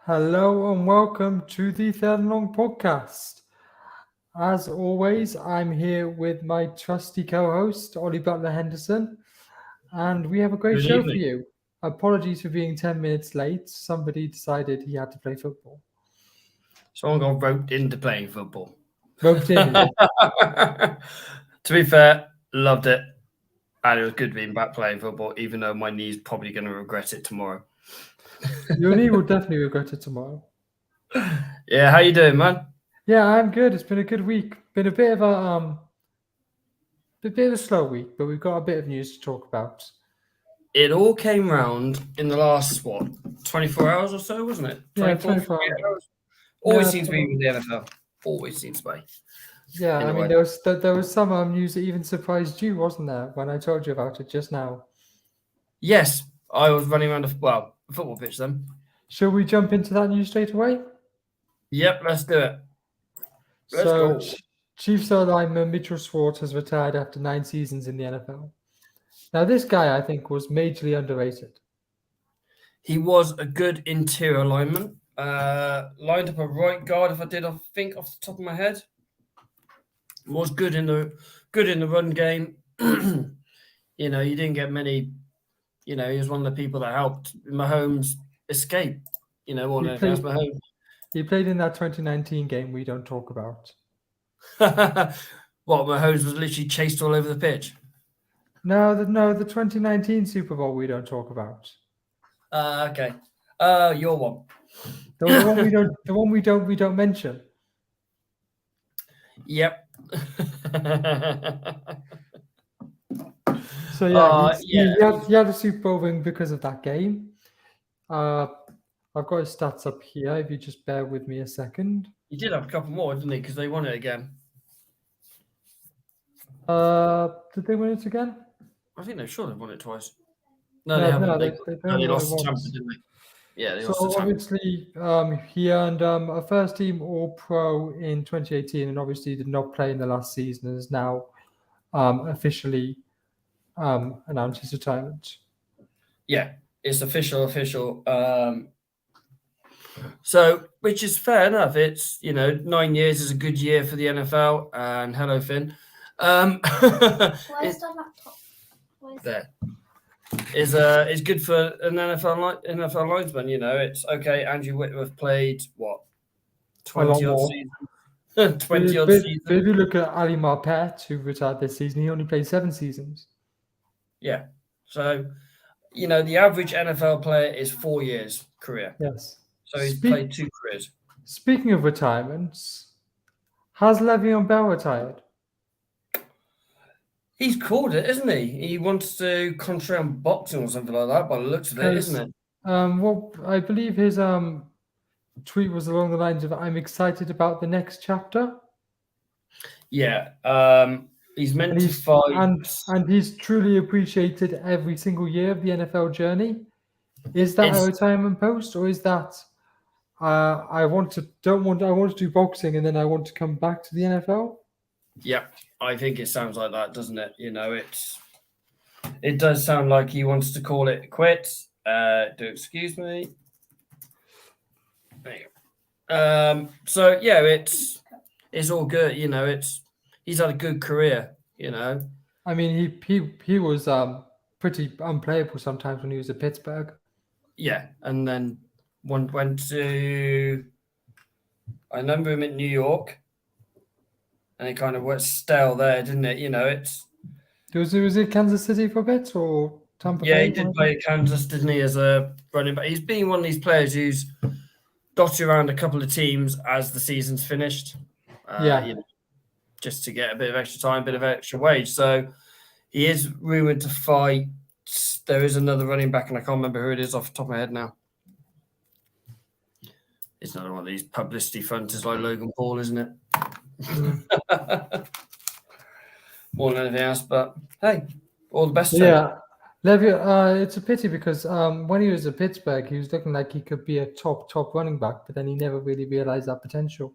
Hello and welcome to the Third and Long podcast. As always, I'm here with my trusty co-host, Ollie Butler Henderson, and we have a great Good show for evening. you. Apologies for being 10 minutes late. Somebody decided he had to play football. Someone got roped into playing football. Roped in. To be fair, loved it. And it was good being back playing football, even though my knee's probably going to regret it tomorrow. Your knee will definitely regret it tomorrow. Yeah, how you doing, man? Yeah, I'm good. It's been a good week. Been a bit of a slow week, but we've got a bit of news to talk about. It all came round in the last, 24 hours or so, wasn't it? Yeah, 24 24 hours. Always Yeah, seems to be with the NFL. Always seems to be. Yeah, In I a mean, way. there was some news that even surprised you, wasn't there, when I told you about it just now? Yes, I was running around a football pitch then. Shall we jump into that news straight away? Yep, let's do it. Let's So, go. Chiefs lineman Mitchell Schwartz has retired after 9 seasons in the NFL. Now, this guy, I think, was majorly underrated. He was a good interior lineman. Lined up a right guard, if I think off the top of my head. Was good in the run game. You didn't get many. He was one of the people that helped Mahomes escape. More He than anything else, played, Mahomes. he played in that 2019 game we don't talk about. Mahomes was literally chased all over the pitch. No, the 2019 Super Bowl we don't talk about. Okay. Your one. The one we don't mention. Yep. So yeah, Yeah. he had a Super Bowl ring because of that game. I've got his stats up here. If you just bear with me a second. He did have a couple more, didn't he? Because they won it again. Did they win it again? I think they're sure they've won it twice. No, they haven't. They lost to Tampa, didn't they? Yeah, they lost to Tampa. Obviously, he earned a first-team All-Pro in 2018, and obviously did not play in the last season, and is now officially announced his retirement. Yeah, it's official. So, which is fair enough. It's 9 years is a good year for the NFL. And hello, Finn. Where's the laptop? There. Is good for an NFL linesman. It's okay. Andrew Whitworth played 20 odd seasons. 20 odd seasons. But if you look at Ali Marpet, who retired this season, he only played 7 seasons. Yeah. So, the average NFL player is 4 years career. Yes. So he's played 2 careers. Speaking of retirements, has Le'Veon Bell retired? He's called it, isn't he? He wants to concentrate on boxing or something like that by the looks of it, isn't it? Well, I believe his tweet was along the lines of, "I'm excited about the next chapter." Yeah. He's meant to fight. And he's truly appreciated every single year of the NFL journey. Is that a retirement post, or is that I want to do boxing and then I want to come back to the NFL? Yeah, I think it sounds like that, doesn't it? It does sound like he wants to call it quits. Excuse me. There you go. So yeah, it's all good. He's had a good career. I mean, he was pretty unplayable sometimes when he was at Pittsburgh. Yeah, and then went to. I remember him in New York, and it kind of went stale there, didn't it? Was it Kansas City for a bit or Tampa Bay? Yeah, he did play at Kansas, didn't he, as a running back? He's been one of these players who's dotted around a couple of teams as the season's finished. Just to get a bit of extra time, a bit of extra wage. So he is rumoured to fight. There is another running back, and I can't remember who it is off the top of my head now. It's another one of these publicity fronts like Logan Paul, isn't it? More than anything else, but hey, all the best. Yeah, Le'Veon. It's a pity because when he was at Pittsburgh, he was looking like he could be a top running back, but then he never really realized that potential.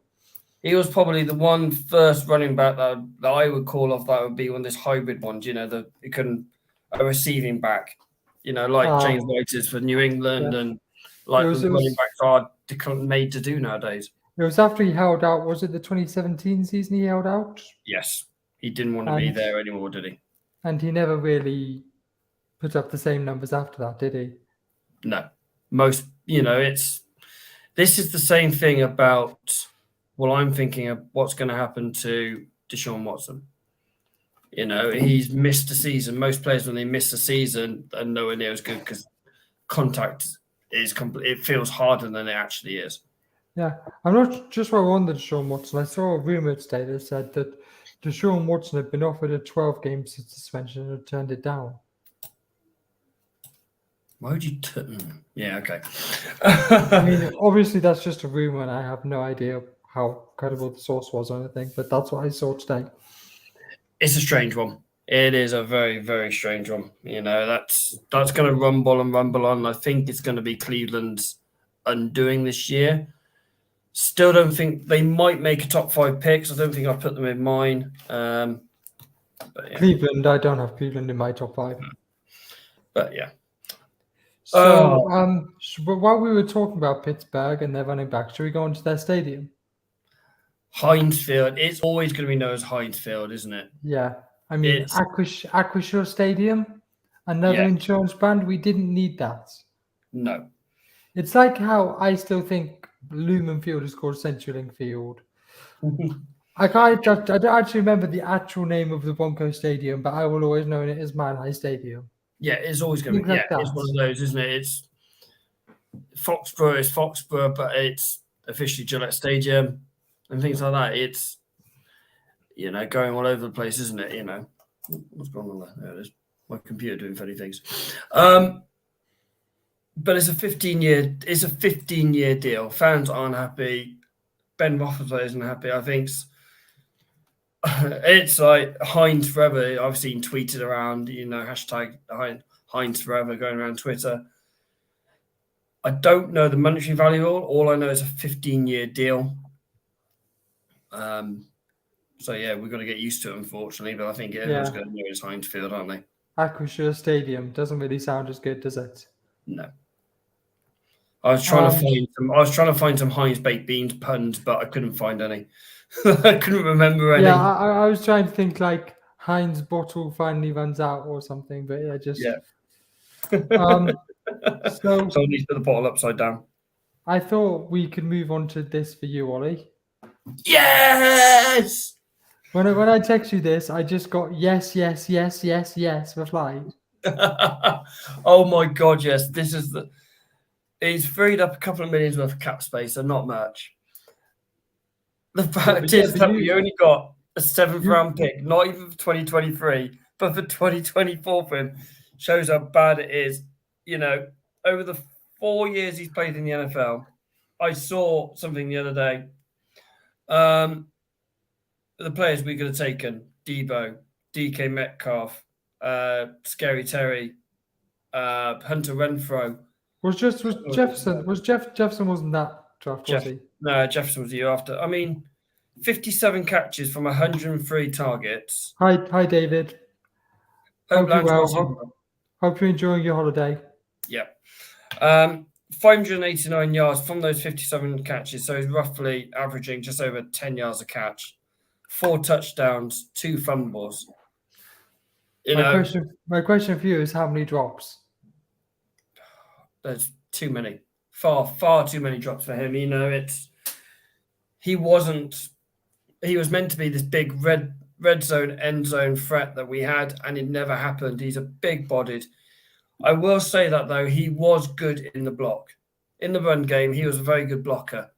He was probably the first running back that I would call off. That would be one of these hybrid ones, a receiving back, like James White is for New England, and like was- the it was- running backs are made to do nowadays. It was after he held out. Was it the 2017 season he held out? Yes, he didn't want to be And- there anymore, did he? And he never really put up the same numbers after that, did he? No, most this is the same thing about. Well, I'm thinking of what's going to happen to Deshaun Watson. He's missed a season. Most players, when they miss a season, are nowhere near as good because contact is it feels harder than it actually is. Yeah, I'm not just what I wondered, Deshaun Watson. I saw a rumor today that said that Deshaun Watson had been offered a 12-game suspension and had turned it down. Why would you? Yeah, okay. I mean, obviously that's just a rumor, and I have no idea how credible the source was or anything. But that's what I saw today. It's a strange one. It is a very, very strange one. That's going to rumble and rumble on. I think it's going to be Cleveland's undoing this year. Still don't think they might make a top 5 picks. I don't think I've put them in mine. But yeah. Cleveland, I don't have Cleveland in my top 5. But yeah. So, but while we were talking about Pittsburgh and their running back, should we go into their stadium? Heinz Field. It's always going to be known as Heinz Field, isn't it? Yeah. I mean, Acrisure Stadium, another insurance brand. We didn't need that. No. It's like how I still think Lumen Field is called CenturyLink Field. I don't actually remember the actual name of the Broncos Stadium, but I will always know it as Mile High Stadium. Yeah, it's always going to be. Like It's one of those, isn't it? It's Foxborough is Foxborough, but it's officially Gillette Stadium and things like that. It's going all over the place, isn't it? What's going on there? There it is. My computer doing funny things. But it's a 15-year. It's a 15-year deal. Fans aren't happy. Ben Roethlisberger isn't happy. I think it's like Heinz forever. I've seen tweeted around. Hashtag Heinz forever going around Twitter. I don't know the monetary value. All I know is a 15-year deal. So yeah, we've got to get used to it, unfortunately. But I think everyone's going to know it's Heinz Field, aren't they? Acrisure Stadium doesn't really sound as good, does it? No. I was trying to find some Heinz baked beans puns, but I couldn't find any. I couldn't remember any. Yeah, I was trying to think like Heinz bottle finally runs out or something, but Yeah. So Someone needs to put the bottle upside down. I thought we could move on to this for you, Ollie. Yes. When I text you this, I just got yes replied. Oh my god, yes! This is he's freed up a couple of millions worth of cap space, and not much. The fact is that we only got a 7th round pick, not even for 2023, but for 2024 for him, shows how bad it is. Over the 4 years he's played in the NFL, I saw something the other day. The players we could have taken: Debo, DK Metcalf, Scary Terry, Hunter Renfro. Jefferson wasn't that draft, was he? No, Jefferson was the year after. I mean, 57 catches from 103 targets. Hi, David. Hope you're enjoying your holiday. Yeah. 589 yards from those 57 catches, so he's roughly averaging just over 10 yards a catch. 4 touchdowns, 2 fumbles. My question for you is how many drops? There's too many. Far too many drops for him. He was meant to be this big red zone, end zone threat that we had, and it never happened. He's a big-bodied. I will say that, though, he was good in the block. In the run game, he was a very good blocker.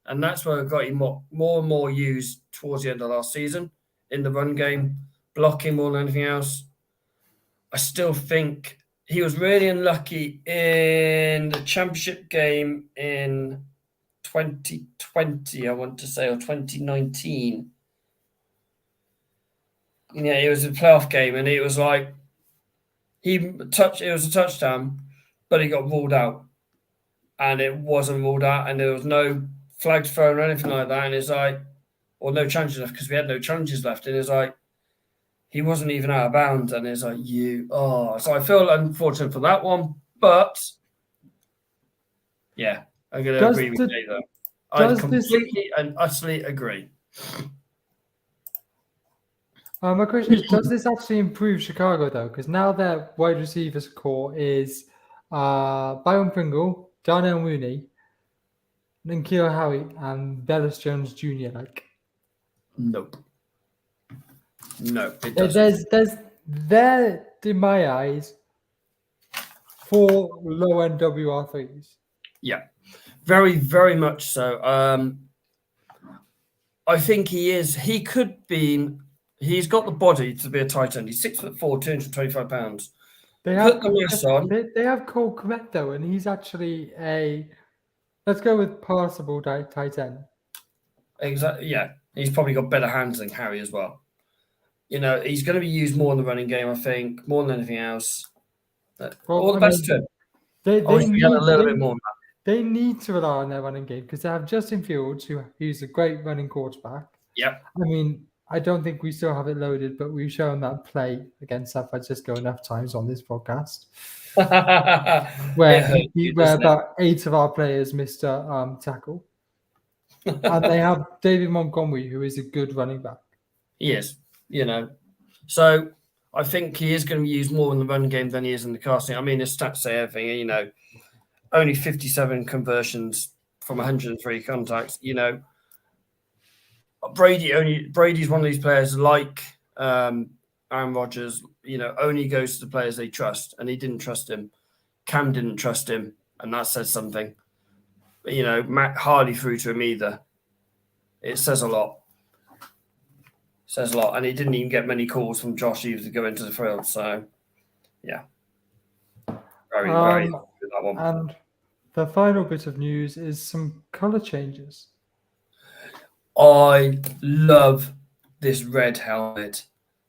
And that's where I got him more and more used towards the end of last season. In the run game, blocking more than anything else. I still think he was really unlucky in the championship game in 2020, I want to say, or 2019. Yeah, it was a playoff game, and it was like it was a touchdown, but he got ruled out. And it wasn't ruled out, and there was no flags thrown or anything like that. And it's like, or no challenges left, because we had no challenges left. And it's like, he wasn't even out of bounds. And it's like, so I feel unfortunate for that one. But Yeah, I'm going to Does agree with the- you there. I does this- completely and utterly agree. My question is, does this actually improve Chicago though? Because now their wide receivers core is Byron Pringle, Darnell Mooney, Nikhil Harry, and Bellis Jones Jr. Like, Nope. No, it doesn't. there in my eyes 4 low end WR3s. Yeah, very, very much so. I think he is. He could be. He's got the body to be a tight end. He's 6'4", 225 pounds. They Put the mass on. They have Cole Kmet though, and he's actually a. Let's go with passable tight end. Exactly. Yeah, he's probably got better hands than Harry as well. You know, he's going to be used more in the running game. I think more than anything else. All the best to him. They I wish we had a little bit more. They need to rely on their running game because they have Justin Fields, who's a great running quarterback. Yep. I mean, I don't think we still have it loaded, but we've shown that play against San Francisco enough times on this podcast, where about 8 of our players missed a tackle. And they have David Montgomery, who is a good running back. He is, you know. So I think he is going to be used more in the run game than he is in the casting. I mean, his stats say everything, you know. Only 57 conversions from 103 contacts, you know. Brady's one of these players like Aaron Rodgers, you know, only goes to the players they trust, and he didn't trust him. Cam didn't trust him, and that says something. But, you know, Matt hardly threw to him either. It says a lot. Says a lot, and he didn't even get many calls from Josh either to go into the field. So, yeah, very good that one. And the final bit of news is some color changes. I love this red helmet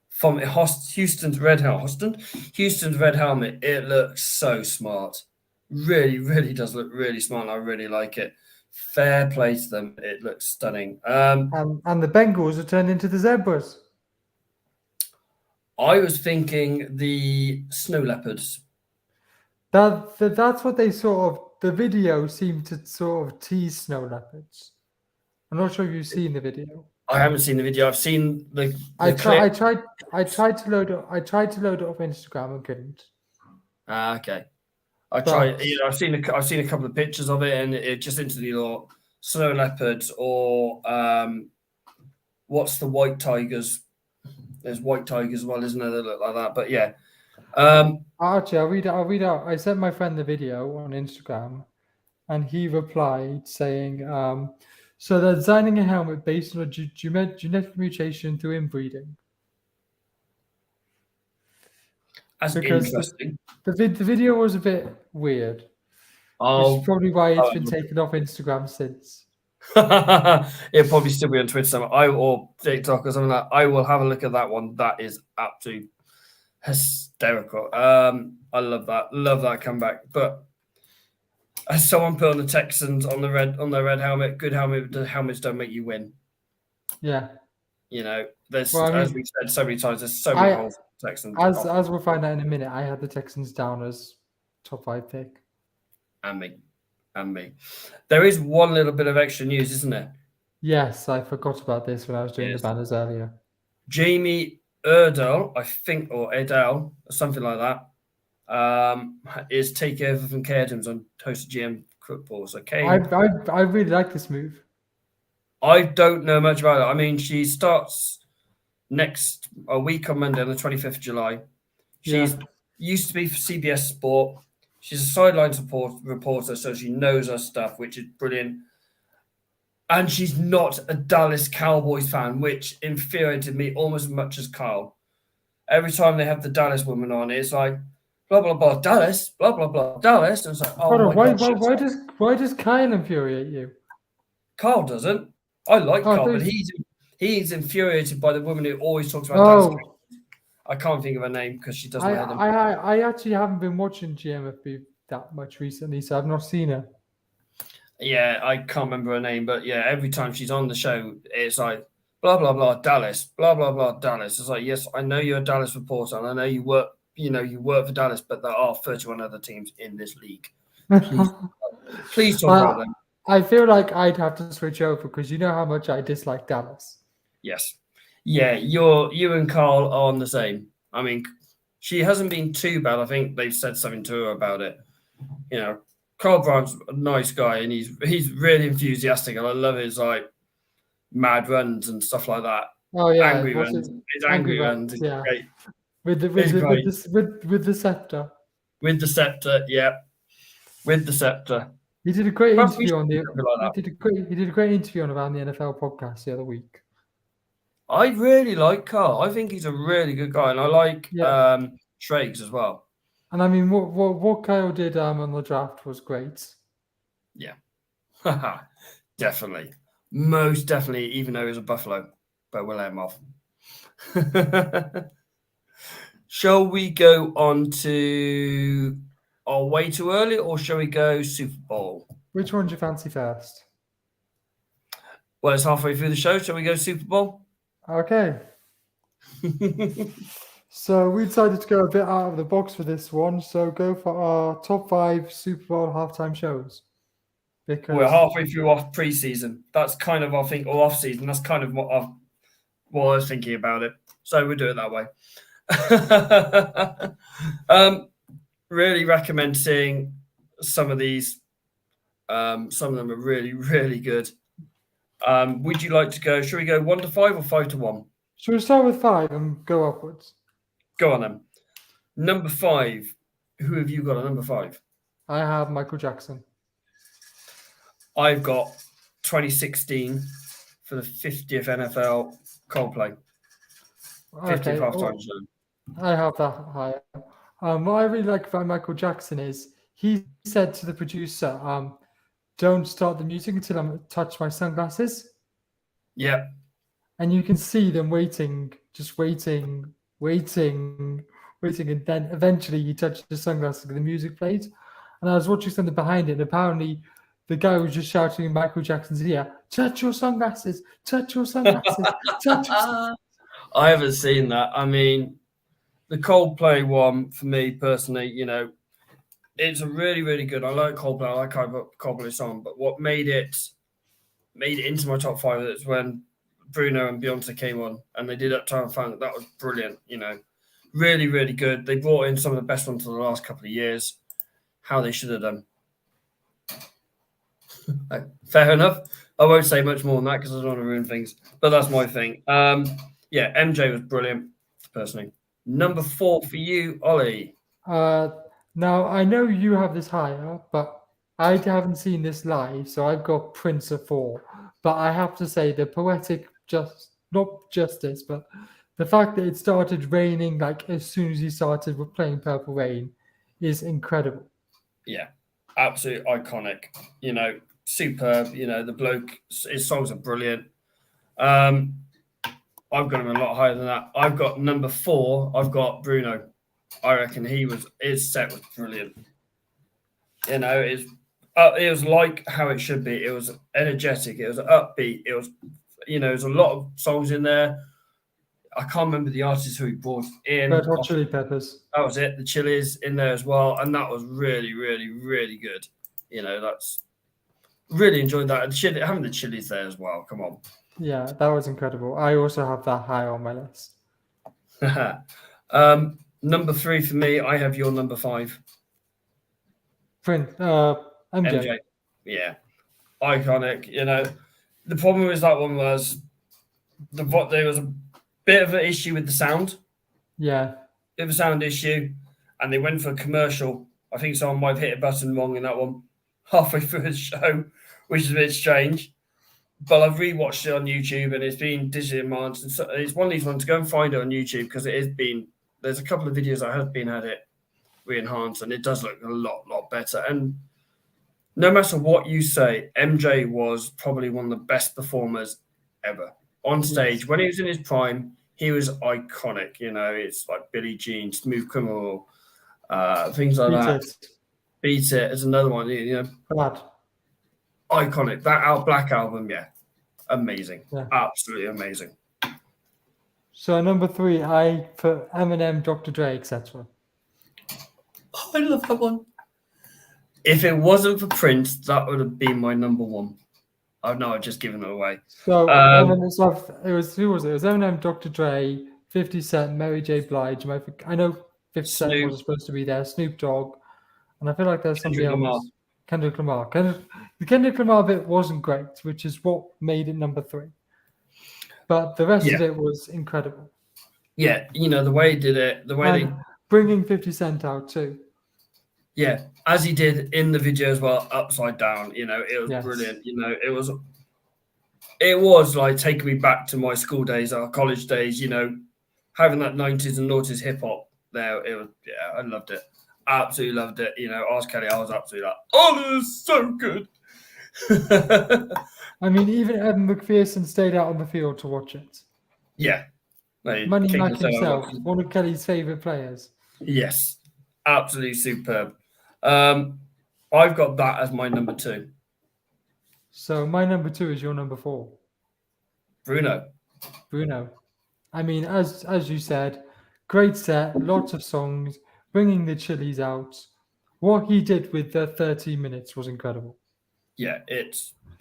from Houston's red helmet. Houston's red helmet. It looks so smart. Really, really does look really smart. And I really like it. Fair play to them. It looks stunning. And the Bengals have turned into the Zebras. I was thinking the snow leopards. That's what they sort of. The video seemed to sort of tease snow leopards. I'm not sure if you've seen the video. I haven't seen the video. I've seen the I clip. tried to load it. I tried to load it off Instagram and couldn't. Okay. I tried. You know, I've seen a couple of pictures of it, and it just instantly thought snow leopards or what's the white tigers? There's white tigers as well, isn't there? That look like that. But yeah. Actually, I'll read out. I sent my friend the video on Instagram, and he replied saying, "So they're designing a helmet based on a genetic mutation through inbreeding." That's Because interesting. the video was a bit weird. Which is probably why it's been taken off Instagram since. It'll probably still be on Twitter or TikTok or something like that. I will have a look at that one. That is absolutely hysterical. I love that. Love that comeback. But as someone put on the Texans on their red helmet, good helmet, the helmets don't make you win. Yeah. You know, as we've said so many times, there's so many holes for the Texans. As we'll find out in a minute, I had the Texans down as top 5 pick. And me. There is one little bit of extra news, isn't there? Yes, I forgot about this when I was doing the banners earlier. Jamie Erdel, I think, or Edel, or something like that, is taking over from Kay Adams on Toast GM football. So Kay, I really like this move. I don't know much about it. I mean, she starts a week on Monday, on the 25th of July. She's used to be for CBS Sport. She's a sideline reporter, so she knows her stuff, which is brilliant. And she's not a Dallas Cowboys fan, which infuriated me almost as much as Kyle. Every time they have the Dallas woman on, it's like, blah, blah, blah, Dallas, blah, blah, blah, Dallas. And it's like, why does Kyle infuriate you? Kyle doesn't. I like Kyle, but he's infuriated by the woman who always talks about Dallas. I can't think of her name because she doesn't know them. I actually haven't been watching GMFB that much recently, so I've not seen her. Yeah, I can't remember her name, but yeah, every time she's on the show, it's like, blah, blah, blah, Dallas, blah, blah, blah, Dallas. It's like, yes, I know you're a Dallas reporter, and I know you work for Dallas, but there are 31 other teams in this league. Please. Please talk about them. I feel like I'd have to switch over because you know how much I dislike Dallas. Yes. Yeah, you and Carl are on the same. I mean, she hasn't been too bad. I think they've said something to her about it. You know, Carl Brown's a nice guy and he's really enthusiastic and I love his like mad runs and stuff like that. Oh yeah, Angry what's runs. it? His angry runs. It's Yeah, great. with It's great. the scepter. With the scepter, yeah. With the scepter. He did a great Perhaps we interview should on do the. something like that. He did a great interview on around the NFL podcast the other week. I really like Carl. I think he's a really good guy, and I like Yeah. Schrags as well. And I mean, what Kyle did on the draft was great. Yeah, definitely, most definitely. Even though he's a Buffalo, but we'll let him off. Shall we go on to our way too early, or shall we go Super Bowl? Which one do you fancy first? Well, it's halfway through the show. Shall we go Super Bowl? Okay. So we decided to go a bit out of the box for this one. So go for our top 5 Super Bowl halftime shows. Because We're halfway through off preseason. That's kind of, I think, or off season. That's kind of what I was thinking about it. So we'll do it that way. Really recommend seeing some of these. Some of them are really, really good. Would you like to go? Should we go 1 to 5 or 5 to 1? should we start with 5 and go upwards? Go on then. Number 5. Who have you got at number 5? I have Michael Jackson. I've got 2016 for the 50th NFL Coldplay. 50th halftime show. I have that higher. What I really like about Michael Jackson is he said to the producer, don't start the music until I touch my sunglasses. Yeah. And you can see them waiting, just waiting. And then eventually he touched the sunglasses and the music played. And I was watching something behind it, and apparently the guy was just shouting in Michael Jackson's ear, touch your sunglasses, touch your sunglasses, touch your sunglasses. I haven't seen that. I mean, the Coldplay one, for me personally, you know, it's a really, really good. I like Coldplay. I like Coldplay song, but what made it into my top 5 is when Bruno and Beyonce came on and they did Uptown Funk. That was brilliant. You know, really, really good. They brought in some of the best ones for the last couple of years. How they should have done. Fair enough. I won't say much more than that because I don't want to ruin things. But that's my thing. Yeah, MJ was brilliant, personally. Number 4 for you, Ollie. Now I know you have this higher, but I haven't seen this live, so I've got Prince at 4. But I have to say the poetic not justice, but the fact that it started raining like as soon as he started with playing Purple Rain is incredible. Yeah, absolutely iconic. You know, superb. You know, the bloke, his songs are brilliant. I've got him a lot higher than that. I've got number 4. I've got Bruno. I reckon his set was brilliant. You know, it was like how it should be. It was energetic. It was upbeat. It was, you know, there's a lot of songs in there. I can't remember the artist who he brought in. Red Hot Chili Peppers. That was it. The Chili's in there as well, and that was really, really, really good. You know, that's really enjoyed that. And having the Chili's there as well. Come on. Yeah, that was incredible. I also have that high on my list. Number 3 for me, I have your number 5. MJ. Yeah, iconic. You know, the problem with that one was there was a bit of an issue with the sound. Yeah, bit of a sound issue, and they went for a commercial. I think someone might have hit a button wrong in that one halfway through the show, which is a bit strange. But I've rewatched it on YouTube, and it's been digitally enhanced. And so it's one of these ones. Go and find it on YouTube because it has been. There's a couple of videos I have been had it re-enhanced, and it does look a lot better. And no matter what you say, MJ was probably one of the best performers ever on stage. Yes. When he was in his prime, he was iconic. You know, it's like Billie Jean, Smooth Criminal, things like that. Beat It is another one. You know, Bad. Iconic. That Black album, yeah, amazing, absolutely amazing. So number 3, I put Eminem, Dr. Dre, etc. Oh, I love that one. If it wasn't for Prince, that would have been my number one. Oh no, I've just given it away. So it was who was it? It was Eminem, Dr. Dre, 50 Cent, Mary J. Blige. I know 50 Cent Snoop, wasn't supposed to be there. Snoop Dogg, and I feel like there's somebody Kendrick Lamar. else. Kendrick Lamar. The Kendrick Lamar bit wasn't great, which is what made it number 3. But the rest of it was incredible. Yeah, the way he did it, the way And bringing 50 Cent out too. Yeah, as he did in the video as well, upside down. It was Yes. brilliant. It was like taking me back to my school days, our college days. Having that 90s and noughties hip hop there. It was I loved it. Absolutely loved it. Ask Kelly, I was absolutely like, oh, this is so good. I mean, even Evan McPherson stayed out on the field to watch it. Yeah. Money Mac himself, one of Kelly's favourite players. Yes, absolutely superb. I've got that as my number 2. So my number 2 is your number 4. Bruno. I mean, as you said, great set, lots of songs, bringing the Chili's out. What he did with the 30 minutes was incredible. Yeah,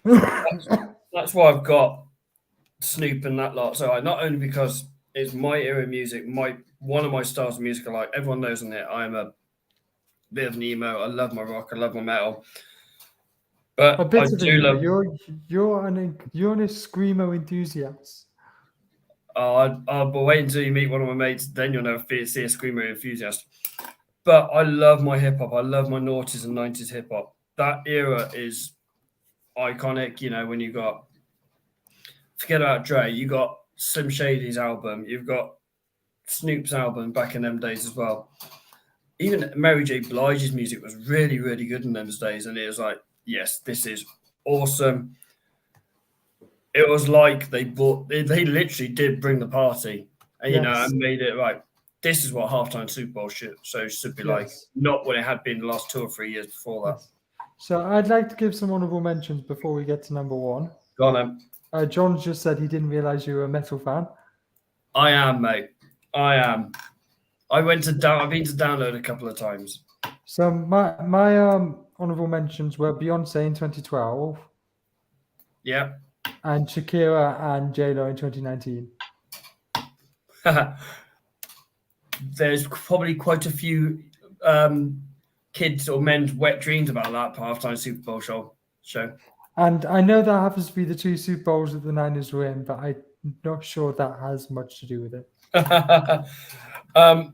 that's why I've got Snoop and that lot. So not only because it's my era of music, one of my styles of music. Like everyone knows on it, I'm a bit of an emo. I love my rock. I love my metal. But a bit I of do love. You're an screamo enthusiast. But wait until you meet one of my mates, then you'll never see a screamo enthusiast. But I love my hip hop. I love my noughties and 90s hip hop. That era is iconic. When you got, forget about Dre, you got Slim Shady's album, you've got Snoop's album back in them days as well. Even Mary J. Blige's music was really, really good in those days, and it was like, yes, this is awesome. It was like they literally did bring the party, and and made it right. This is what halftime Super Bowl should be like, not what it had been the last 2 or 3 years before that. Yes. So I'd like to give some honourable mentions before we get to number 1. Go on, then. John just said he didn't realise you were a metal fan. I am, mate. I am. I've been to download a couple of times. So my honourable mentions were Beyonce in 2012. Yeah. And Shakira and J-Lo in 2019. There's probably quite a few kids or men's wet dreams about that halftime Super Bowl show. And I know that happens to be the 2 Super Bowls that the Niners were in, but I'm not sure that has much to do with it.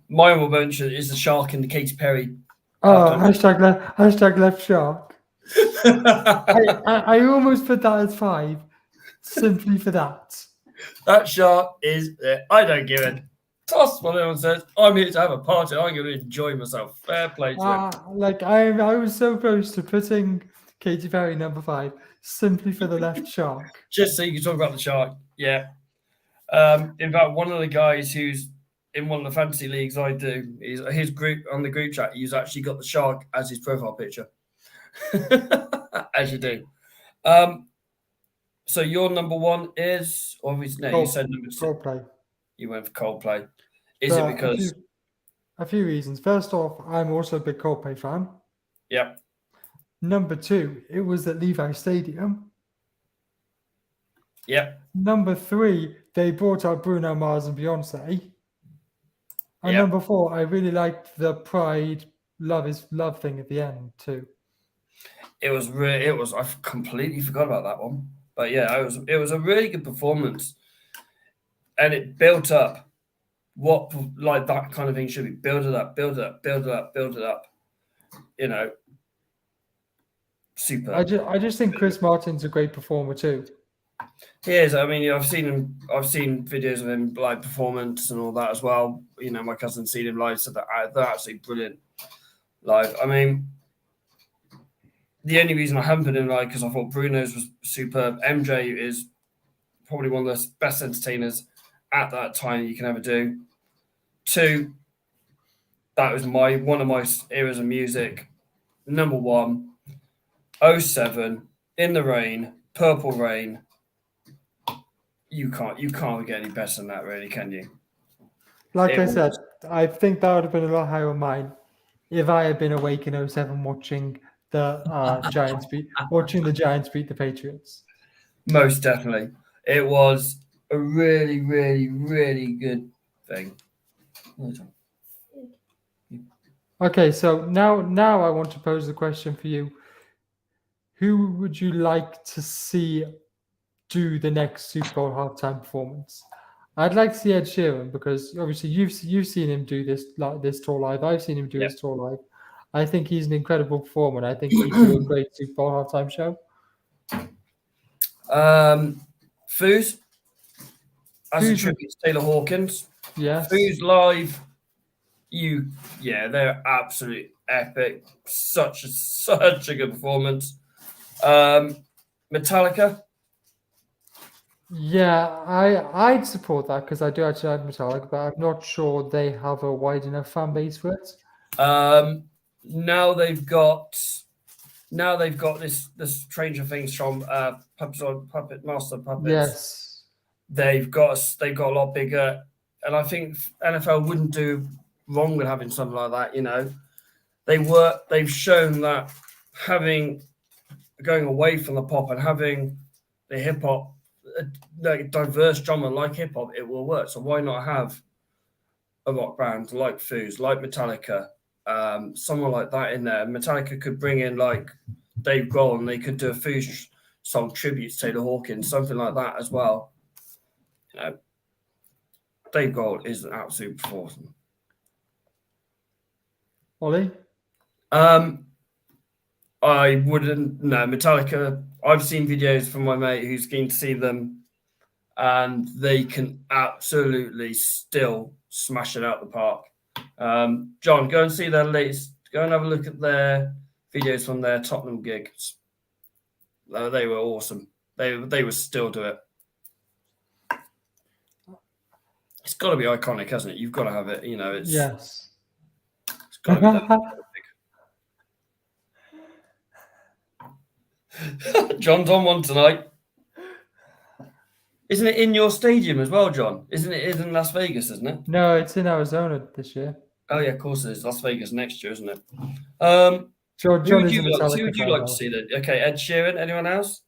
My honorable mention is the shark in the Katy Perry. Hashtag left shark. I almost put that as 5, simply for that. That shark is there. I don't give a toss what anyone says. I'm here to have a party. I'm going to enjoy myself. Fair play to him. I was so close to putting Katy Perry number 5, simply for the left shark. Just so you can talk about the shark. Yeah. In fact, one of the guys who's in one of the fantasy leagues I do, his group on the group chat, he's actually got the shark as his profile picture. As you do. So your number 1 is obviously you said number 2. Coldplay. You went for Coldplay. Is it because a few reasons? First off, I'm also a big Coldplay fan. Yeah. Number 2, it was at Levi Stadium. Yeah. Number 3, they brought out Bruno Mars and Beyonce. And number 4, I really liked the Pride Love is Love thing at the end too. I completely forgot about that one. But yeah, it was a really good performance. And it built up what like that kind of thing should be. Build it up. Super. I just think Chris Martin's a great performer too. He is. I mean, I've seen videos of him live performance and all that as well. My cousin's seen him live, so they're absolutely brilliant live. I mean, the only reason I haven't put him live because I thought Bruno's was superb. MJ is probably one of the best entertainers at that time you can ever do. 2, that was one of my eras of music. Number 1, 07, In the Rain, Purple Rain. You can't get any better than that, really, can you? I said, I think that would have been a lot higher on mine if I had been awake in 07 watching the Giants beat the Patriots. Most definitely. It was a really, really, really good thing. Okay, so now I want to pose the question for you. Who would you like to see do the next Super Bowl halftime performance? I'd like to see Ed Sheeran because obviously you've seen him do this tour live. I've seen him do Yep. his tour live. I think he's an incredible performer. And I think he'd do a great Super Bowl halftime show. Foos, as a Foos- tribute to Taylor Hawkins. Yes. Foos live, they're absolute epic. Such a good performance. Metallica. Yeah, I'd support that because I do actually like Metallica, but I'm not sure they have a wide enough fan base for it. Now they've got this Stranger Things from Master Puppets. Yes. They've got a lot bigger, and I think NFL wouldn't do wrong with having something like that. You know, they've shown that going away from the pop and having the hip hop, like diverse genre like hip hop, it will work. So why not have a rock band like Foos, like Metallica, someone like that in there? Metallica could bring in like Dave Grohl, and they could do a Foos song tribute to Taylor Hawkins, something like that as well. You know, Dave Grohl is an absolute performer. Ollie? I wouldn't. No, Metallica. I've seen videos from my mate who's keen to see them, and they can absolutely still smash it out the park. John, go and see their latest. Go and have a look at their videos from their Tottenham gigs. They were awesome. They would still do it. It's got to be iconic, hasn't it? You've got to have it. You know, it's Yes. It's got to be that big. John's on one tonight. Isn't it in your stadium as well, John? Isn't it? It's in Las Vegas, isn't it? No, it's in Arizona this year. Oh yeah, of course it is. Las Vegas next year, isn't it? John Who is would a you Metallica like to see then? Okay, Ed Sheeran. Anyone else?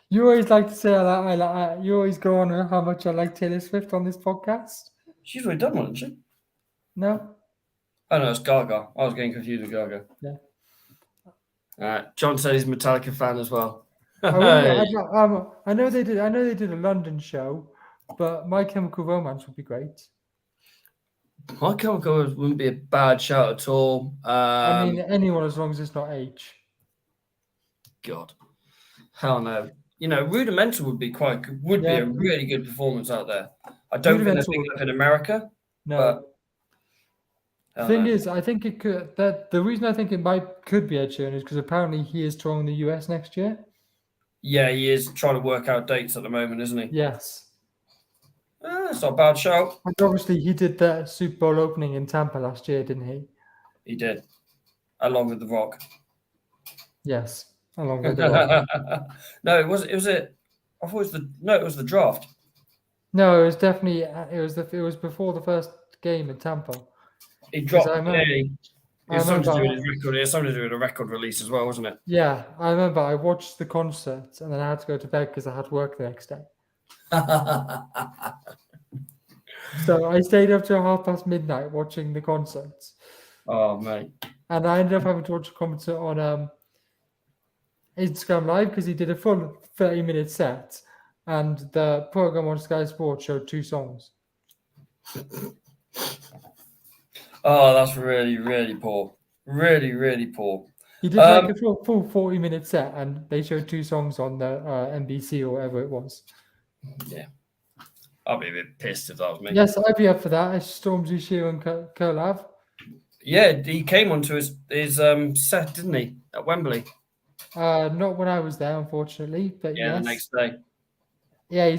You always like to say you always go on how much I like Taylor Swift on this podcast. She's already done one, hasn't she? No? Oh no, it's Gaga. I was getting confused with Gaga. Yeah. John said he's a Metallica fan as well. I know they did a London show, but My Chemical Romance would be great. My Chemical wouldn't be a bad shout at all. I mean, anyone as long as it's not H. God, hell no. You know, Rudimental would be be a really good performance out there. I don't think they're big enough in America. No. The thing is, I think it could. The reason I think could be Ed Sheeran is because apparently he is touring in the US next year. Yeah, he is trying to work out dates at the moment, isn't he? Yes. It's not a bad shout. And obviously, he did the Super Bowl opening in Tampa last year, didn't he? He did, along with The Rock. Yes, along with The Rock. No, it was it. I thought it was the draft. No, it was definitely it was before the first game in Tampa. He dropped. It was something to do with his record. It was something to do with a record release as well, wasn't it? Yeah, I remember. I watched the concert and then I had to go to bed because I had work the next day. So I stayed up till midnight watching the concerts. Oh mate! And I ended up having to watch a concert on Instagram Live because he did a full 30-minute set, and the program on Sky Sports showed 2 songs. Oh, that's really, really poor. Really, really poor. He did like a full 40-minute set, and they showed 2 songs on the NBC or whatever it was. Yeah. I'll be a bit pissed if that was me. Yes, I'd be up for that. A Stormzy Sheeran collab. Yeah, he came onto his set, didn't he, at Wembley? Not when I was there, unfortunately. But yeah, yes. The next day. Yeah,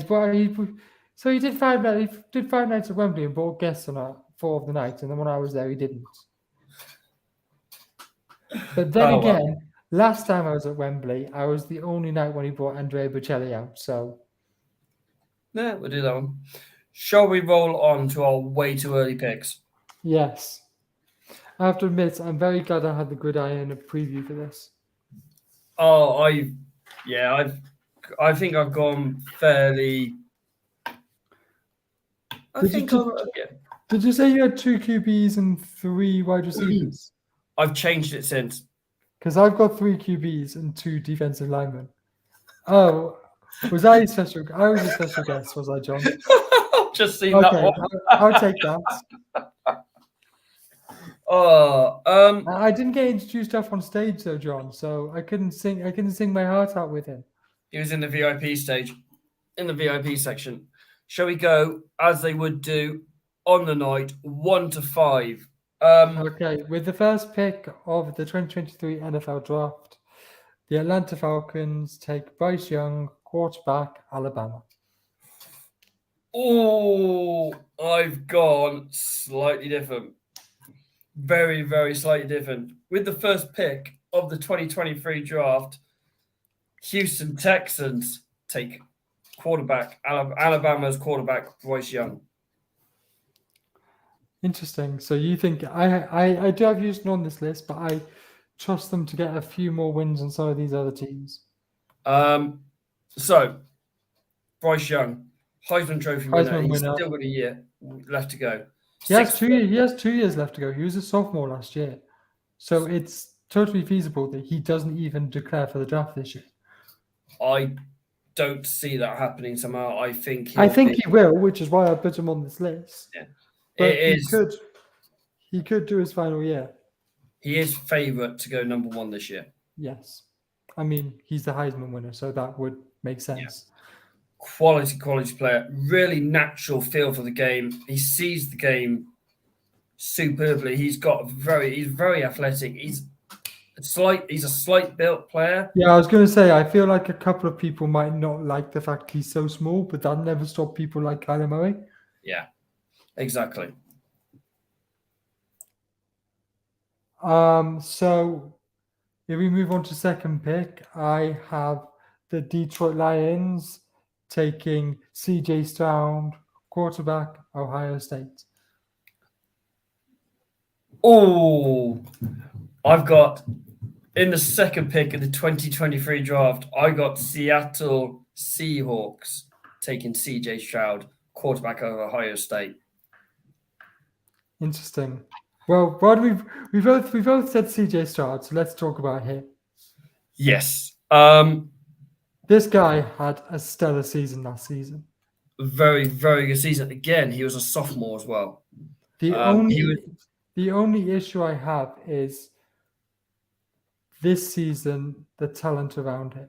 so he did 5 nights. He did 5 nights at Wembley and brought guests on 4 of the nights, and then when I was there, he didn't. But then last time I was at Wembley, I was the only night when he brought Andrea Bocelli out. So. Yeah, we'll do that one. Shall we roll on to our way too early picks? Yes. I have to admit, I'm very glad I had the gridiron preview for this. Oh, I think I've gone fairly. Did you say you had 2 QBs and 3 wide receivers? I've changed it since. Because I've got 3 QBs and 2 defensive linemen. Oh, was I a special? I was a special guest, was I, John? I've just seen that one. I'll take that. I didn't get introduced up on stage though, John. So I couldn't sing my heart out with him. He was in the VIP stage, in the VIP section. Shall we go as they would do on the night, 1 to 5? Okay, with the first pick of the 2023 NFL Draft, the Atlanta Falcons take Bryce Young, quarterback, Alabama. Oh, I've gone slightly different. Very, very slightly different. With the first pick of the 2023 draft, Houston Texans take quarterback, Alabama's quarterback, Bryce Young. Interesting. So you think I do have Houston on this list, but I trust them to get a few more wins than some of these other teams. So Bryce Young, Heisman Trophy winner. He's winner. still got a year left to go. He has 2 years left to go. He was a sophomore last year, so it's totally feasible that he doesn't even declare for the draft this year. I don't see that happening somehow. I think he will, which is why I put him on this list. Yeah. But he could do his final year. He is favourite to go number 1 this year. Yes. I mean, he's the Heisman winner, so that would make sense. Yeah. Quality player. Really natural feel for the game. He sees the game superbly. He's very athletic. He's a slight built player. Yeah, I was going to say, I feel like a couple of people might not like the fact he's so small, but that never stopped people like Kyler Murray. Yeah, exactly. So if we move on to second pick, I have the Detroit Lions taking CJ Stroud, quarterback, Ohio State. Oh, I've got in the second pick of the 2023 draft, I got Seattle Seahawks taking CJ Stroud, quarterback of Ohio State. Interesting. Well, we both said CJ Stroud, so let's talk about him. Yes. This guy had a stellar season last season. Very, very good season. Again, he was a sophomore as well. The only issue I have is this season, the talent around him.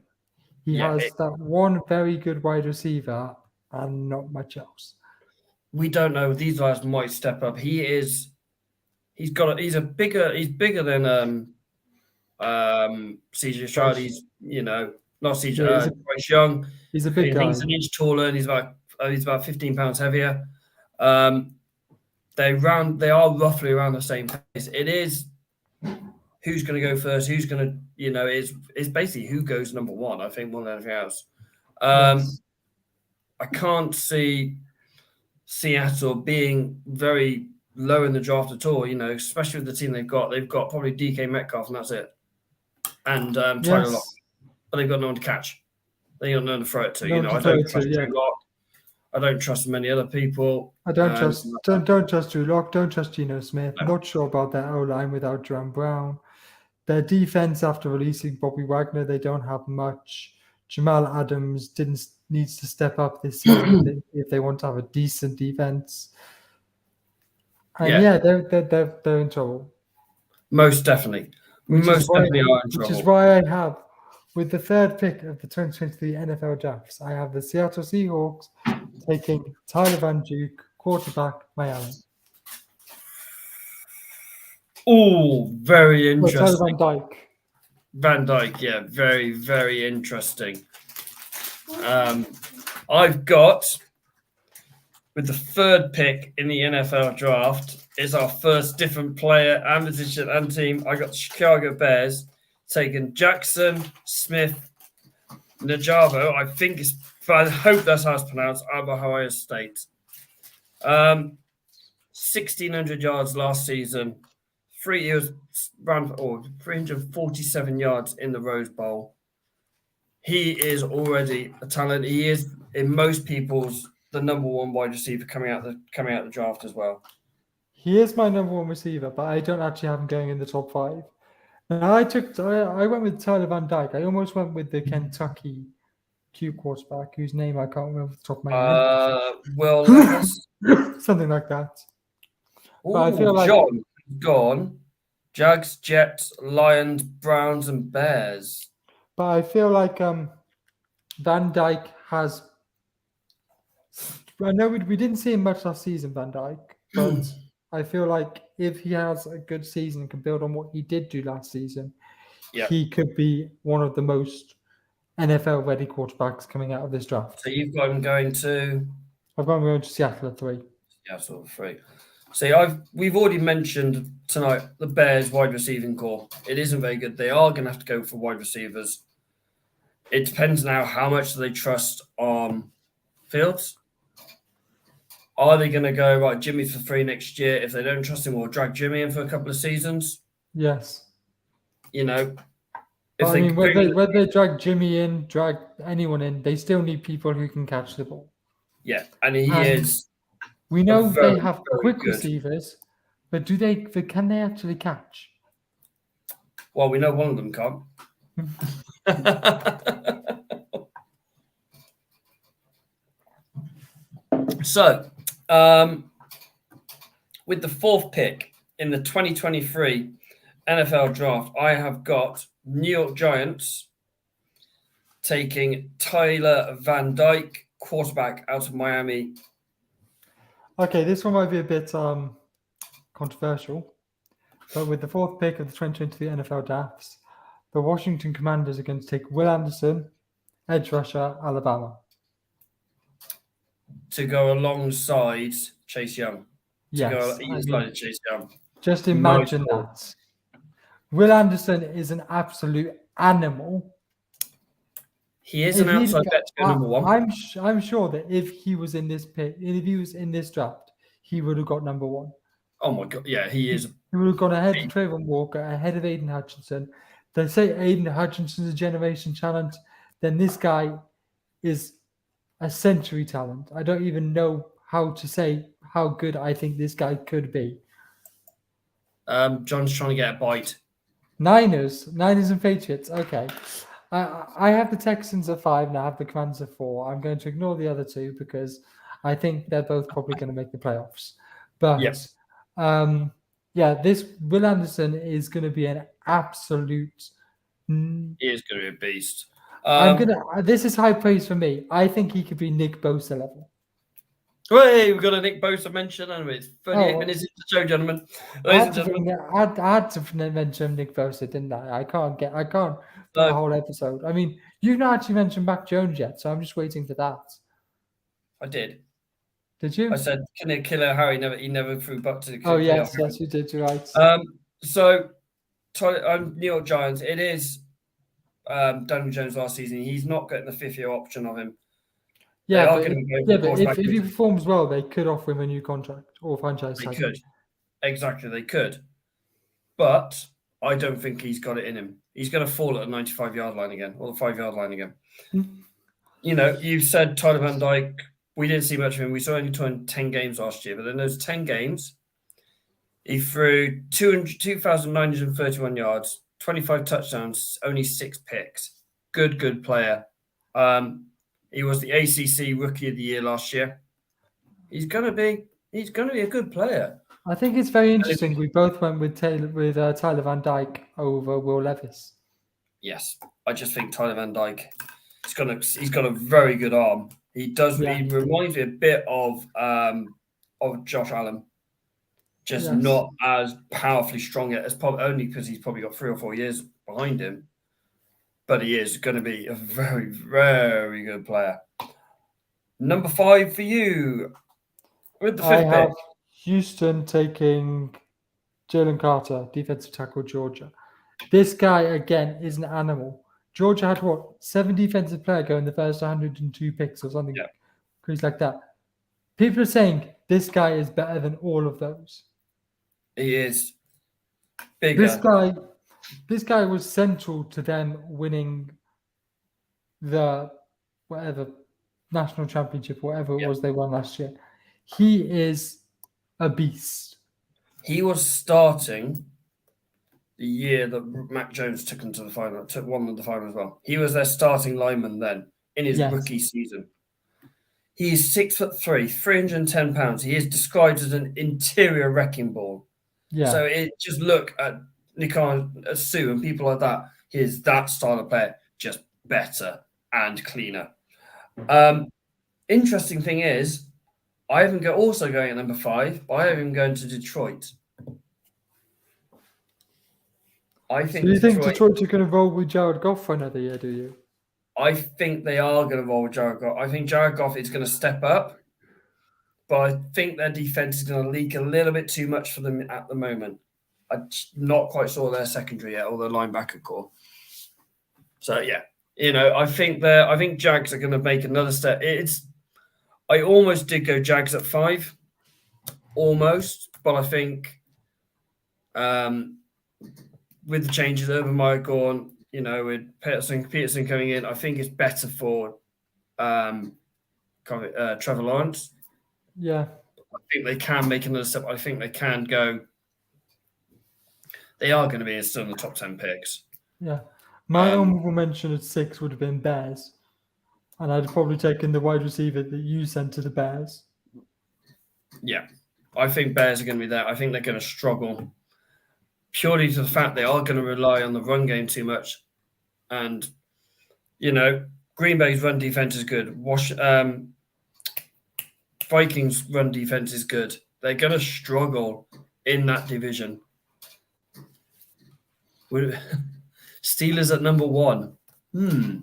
He has that one very good wide receiver and not much else. We don't know. These guys might step up. He's bigger than CJ Stroud. He's not CJ Bryce Young. He's a big guy. He's an inch taller and he's about 15 pounds heavier. They are roughly around the same pace. It is who's going to go first, who's going to, is basically who goes number 1, I think, more than anything else. Yes. I can't see Seattle being very low in the draft at all, especially with the team they've got. They've got probably DK Metcalf and that's it. And Tyler Lockett. But they've got no one to catch. They got no one to throw it to. I don't trust Drew Lock. I don't trust many other people. I don't trust Drew Lock. Don't trust Geno Smith. No. Not sure about their O-line without Jerome Brown. Their defense, after releasing Bobby Wagner, they don't have much. Jamal Adams needs to step up this season if they want to have a decent defense. And they're in trouble. Most definitely. Most definitely are in trouble. Which is why I have, with the third pick of the 2023 NFL drafts, I have the Seattle Seahawks taking Tyler Van Duke, quarterback, Miami. Oh, very interesting. Tyler Van Dyke, yeah, very, very interesting. I've got, with the third pick in the NFL draft, is our first different player and position and team. I got the Chicago Bears taking Jackson Smith Najabo. I hope that's how it's pronounced, out of Ohio State. 1,600 yards last season, he was ran 347 yards in the Rose Bowl. He is already a talent. He is, in most people's, the number one wide receiver coming out the draft as well. He is my number one receiver, but I don't actually have him going in the top 5. Now I went with Tyler Van Dyke. I almost went with the Kentucky Q quarterback, whose name I can't remember off the top of my Will Levis. head. Something like that. But I feel like John gone. Jags, Jets, Lions, Browns, and Bears. But I feel like Van Dyke has. I know we didn't see him much last season, Van Dyke, but I feel like if he has a good season and can build on what he did do last season, he could be one of the most NFL ready quarterbacks coming out of this draft. So you've got him going to. I've got him going to Seattle at 3. Yeah, sort of 3. See, we've already mentioned tonight the Bears wide receiving core. It isn't very good. They are going to have to go for wide receivers. It depends now how much do they trust on Fields. Are they going to go right Jimmy for 3 next year? If they don't trust him, we'll drag Jimmy in for a couple of seasons. Yes. If I mean, whether they drag Jimmy in, drag anyone in, they still need people who can catch the ball. Yeah, and he is. We know very, they have very quick good receivers, but can they actually catch? Well, we know one of them can't. So, with the 4th pick in the 2023 NFL draft, I have got New York Giants taking Tyler Van Dyke, quarterback out of Miami. Okay, this one might be a bit controversial, but with the 4th pick of the 2023 NFL drafts, the Washington Commanders are going to take Will Anderson, edge rusher, Alabama. To go alongside Chase Young. Yes, Chase Young. Just imagine that. Will Anderson is an absolute animal. He is an outside bet to go number 1. I'm sure that if he was in this pick, if he was in this draft, he would have got number 1. Oh my God! Yeah, he is. He would have gone ahead of Trayvon Walker, ahead of Aiden Hutchinson. They say Aiden Hutchinson's a generation talent. Then this guy is a century talent. I don't even know how to say how good I think this guy could be. John's trying to get a bite. Niners and Patriots. Okay. I have the Texans at 5 and I have the Commanders at 4. I'm going to ignore the other 2 because I think they're both probably going to make the playoffs. But this Will Anderson is going to be an absolute. He is going to be a beast. This is high praise for me. I think he could be Nick Bosa level. Hey, we've got a Nick Bosa mention, and it's 38 minutes into the show, gentlemen. I had to mention Nick Bosa, didn't I? I can't do a whole episode. I mean, you've not actually mentioned Mac Jones yet, so I'm just waiting for that. I did. Did you? I said Killer Harry never threw butt to the. Oh yes, you did. You're right. So, New York Giants. It is Daniel Jones last season. He's not getting the 5th-year option of him. Yeah, but if he performs well, they could offer him a new contract or franchise tag. They could. Exactly, they could. But I don't think he's got it in him. He's going to fall at the 95-yard line again, or the 5-yard line again. You said Tyler Van Dyke. We didn't see much of him. We saw only 10 games last year. But in those 10 games, he threw 2,931 yards, 25 touchdowns, only 6 picks. Good player. He was the ACC Rookie of the Year last year. He's going to be a good player. I think it's very interesting. We both went with Tyler Van Dyke over Will Levis. Yes, I just think Tyler Van Dyke. He's got a very good arm. He does. Yeah. He reminds me a bit of Josh Allen, just not as powerfully strong yet. As probably only because he's probably got 3 or 4 years behind him. But he is going to be a very, very good player. Number 5 for you. With the 5th have Houston taking Jalen Carter, defensive tackle, Georgia. This guy, again, is an animal. Georgia had, 7 defensive players go in the first 102 picks or something crazy like that. People are saying this guy is better than all of those. He is. bigger. This guy was central to them winning the whatever national championship, whatever it was they won last year. He is a beast. He was starting the year that Mac Jones took them to the final, won them the final as well. He was their starting lineman then in his rookie season. He is 6'3", 310 pounds. He is described as an interior wrecking ball. Yeah. So just look at Nikan Sue and people like that. He's that style of player, just better and cleaner. Interesting thing is, I have him also going at number 5, but I have him going to Detroit. I think. So you think Detroit are going to roll with Jared Goff for another year? Do you? I think they are going to roll with Jared Goff. I think Jared Goff is going to step up, but I think their defense is going to leak a little bit too much for them at the moment. I'm not quite sure their secondary yet or their linebacker core. So yeah, I think Jags are going to make another step. I almost did go Jags at 5, almost, but I think with the changes over Mike Gorn, with Peterson coming in, I think it's better for Trevor Lawrence. Yeah. I think they can make another step. I think they can go. They are going to be still in the top 10 picks. Yeah. My honorable mention at 6 would have been Bears. And I'd probably taken the wide receiver that you sent to the Bears. Yeah. I think Bears are going to be there. I think they're going to struggle purely to the fact they are going to rely on the run game too much. And, Green Bay's run defense is good. Vikings run defense is good. They're going to struggle in that division. Steelers at number 1.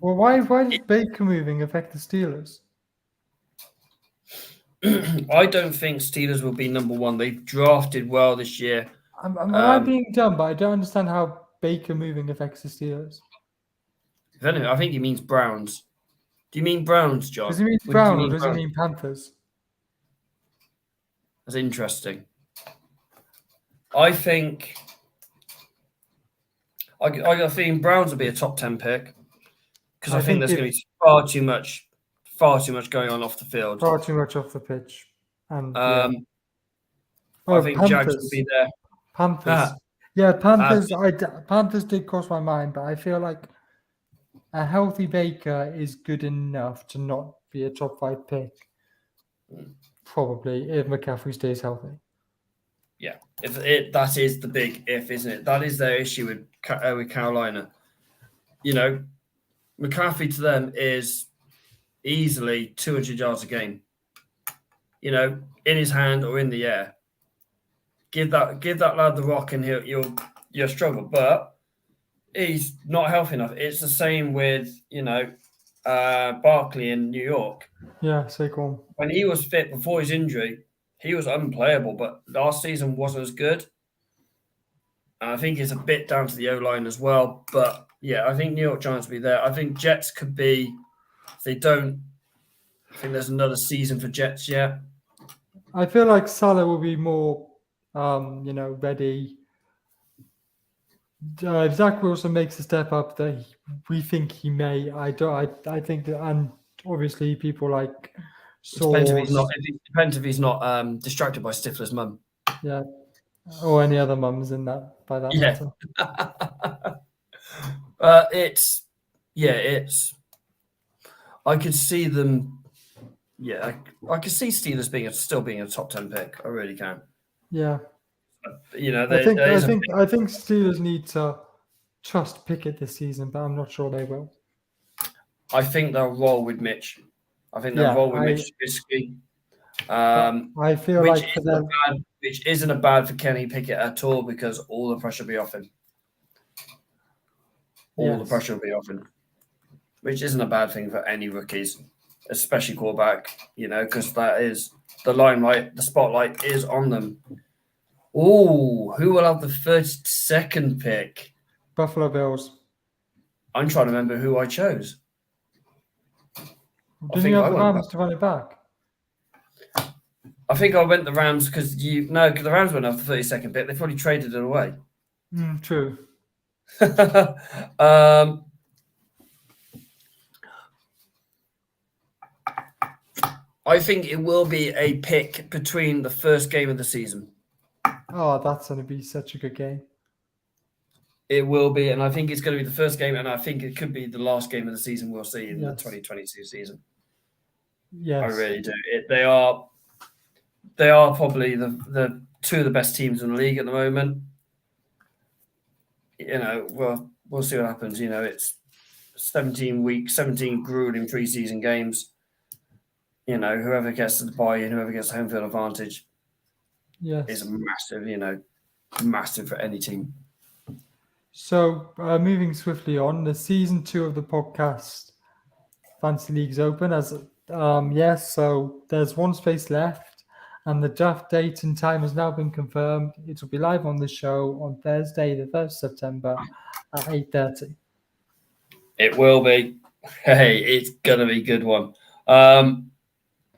Well, why does Baker moving affect the Steelers? I don't think Steelers will be number 1. They've drafted well this year. Am I being dumb? But I don't understand how Baker moving affects the Steelers. If anything, I think he means Browns. Do you mean Browns, John? Does he mean Browns or does he mean Panthers? That's interesting. I think I got a feeling Browns will be a top 10 pick because I think there's going to be far too much going on off the field. Far too much off the pitch. And I think Panthers. Jags will be there. Panthers. Yeah, Panthers. Panthers did cross my mind, but I feel like a healthy Baker is good enough to not be a top 5 pick. Probably if McCaffrey stays healthy. Yeah, that is the big if, isn't it? That is their issue with Carolina. McCaffrey to them is easily 200 yards a game. In his hand or in the air. Give that lad the rock and you'll struggle. But he's not healthy enough. It's the same with Barkley in New York. Yeah, Saquon. When he was fit before his injury, he was unplayable, but last season wasn't as good. And I think it's a bit down to the O-line as well. But, yeah, I think New York Giants will be there. I think Jets could be, if they don't, I think there's another season for Jets yet. I feel like Salah will be more, ready. If Zach Wilson makes a step up that we think he may, I think that, and obviously people like Depends if he's not distracted by Stifler's mum. Yeah, or any other mums in that by that matter. I could see them. Yeah, I could see Steelers still being a top 10 pick. I really can. Yeah. I think Steelers need to trust Pickett this season, but I'm not sure they will. I think they'll roll with Mitch. I think they'll roll with Mitch Trubisky. I feel like for them, which isn't bad for Kenny Pickett at all because all the pressure will be off him. The pressure will be off him, which isn't a bad thing for any rookies, especially quarterback. Because that is the limelight, the spotlight is on them. Oh, who will have the 32nd pick? Buffalo Bills. I'm trying to remember who I chose. Didn't you have the Rams to run it back? I think I went the Rams because the Rams went off the 32nd pick. They probably traded it away. True. I think it will be a pick between the first game of the season. Oh, that's going to be such a good game. It will be, and I think it's going to be the first game, and I think it could be the last game of the season we'll see in the 2022 season. Yes, I really do. They are probably the two of the best teams in the league at the moment. We'll see what happens. It's 17 weeks, 17 grueling preseason games. Whoever gets the buy-in, whoever gets the home field advantage, is massive. Massive for any team. So, moving swiftly on, the season 2 of the podcast, Fantasy League's open. So there's one space left, and the draft date and time has now been confirmed. It will be live on the show on Thursday, the 1st September at 8:30. It will be. Hey, it's gonna be a good one.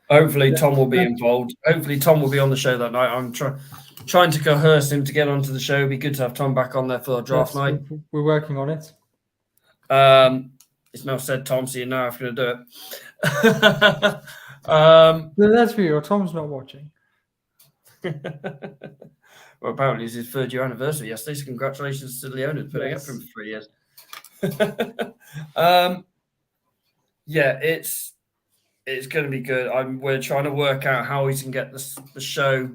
Hopefully Tom will be involved. Hopefully Tom will be on the show that night. I'm trying to coerce him to get onto the show. It'd be good to have Tom back on there for our draft night. We're working on it. It's now said, Tom, so you know I'm going to do it. Let's be real, Tom's not watching. Well, apparently it's his 3rd year anniversary yesterday, so congratulations to the owners putting up for him for 3 years. It's going to be good. We're trying to work out how we can get the show,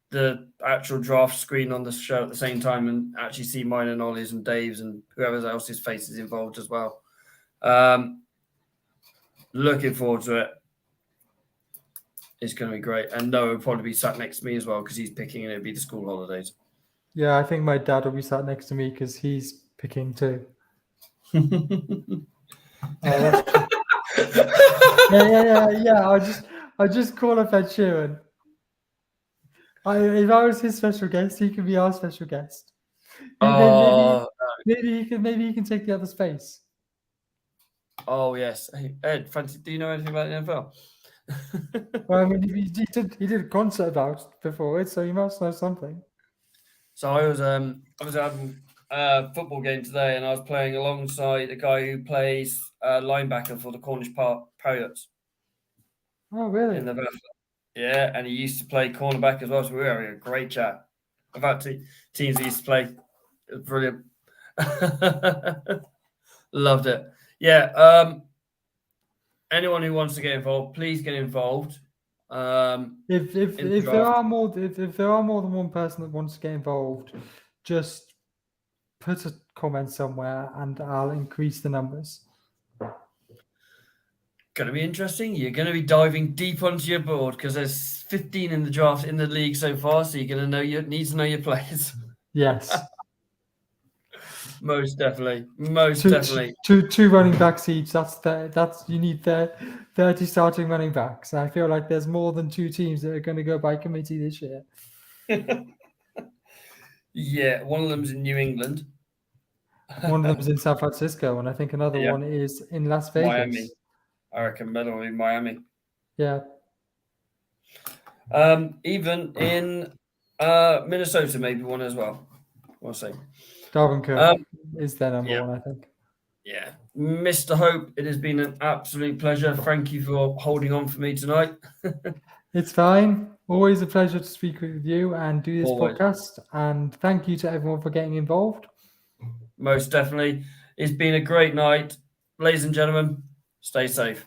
the actual draft screen on the show at the same time, and actually see mine and Ollie's and Dave's and whoever else's face is involved as well. Looking forward to it. It's going to be great. And Noah will probably be sat next to me as well because he's picking and it'll be the school holidays. Yeah, I think my dad will be sat next to me because he's picking too. Yeah. I just call up Ed Sheeran. If I was his special guest, he could be our special guest. Maybe he can take the other space. Oh yes, hey, Ed. Fancy? Do you know anything about the NFL? Well, I mean, he did a concert about before it, so he must know something. So I was having a football game today, and I was playing alongside a guy who plays linebacker for the Cornish Pirates. Oh, really? In the yeah, and he used to play cornerback as well. So we were having a great chat about teams he used to play. It was brilliant. Loved it. Yeah. Anyone who wants to get involved, please get involved. If there are more than one person that wants to get involved, just put a comment somewhere and I'll increase the numbers. Going to be interesting. You're going to be diving deep onto your board because there's 15 in the draft in the league so far, so you're going to need to know your players. Yes. Most definitely. Two running backs each. That's you need 30 starting running backs. I feel like there's more than 2 teams that are going to go by committee this year. Yeah, one of them's in New England. One of them's in San Francisco, and I think another one is in Las Vegas. Miami. I reckon better will be Miami. Yeah. Even in Minnesota, maybe one as well. We'll see. Darwin Cook is their number one, I think. Yeah. Mr. Hope, it has been an absolute pleasure. Thank you for holding on for me tonight. It's fine. Always a pleasure to speak with you and do this podcast. And thank you to everyone for getting involved. Most definitely. It's been a great night. Ladies and gentlemen, stay safe.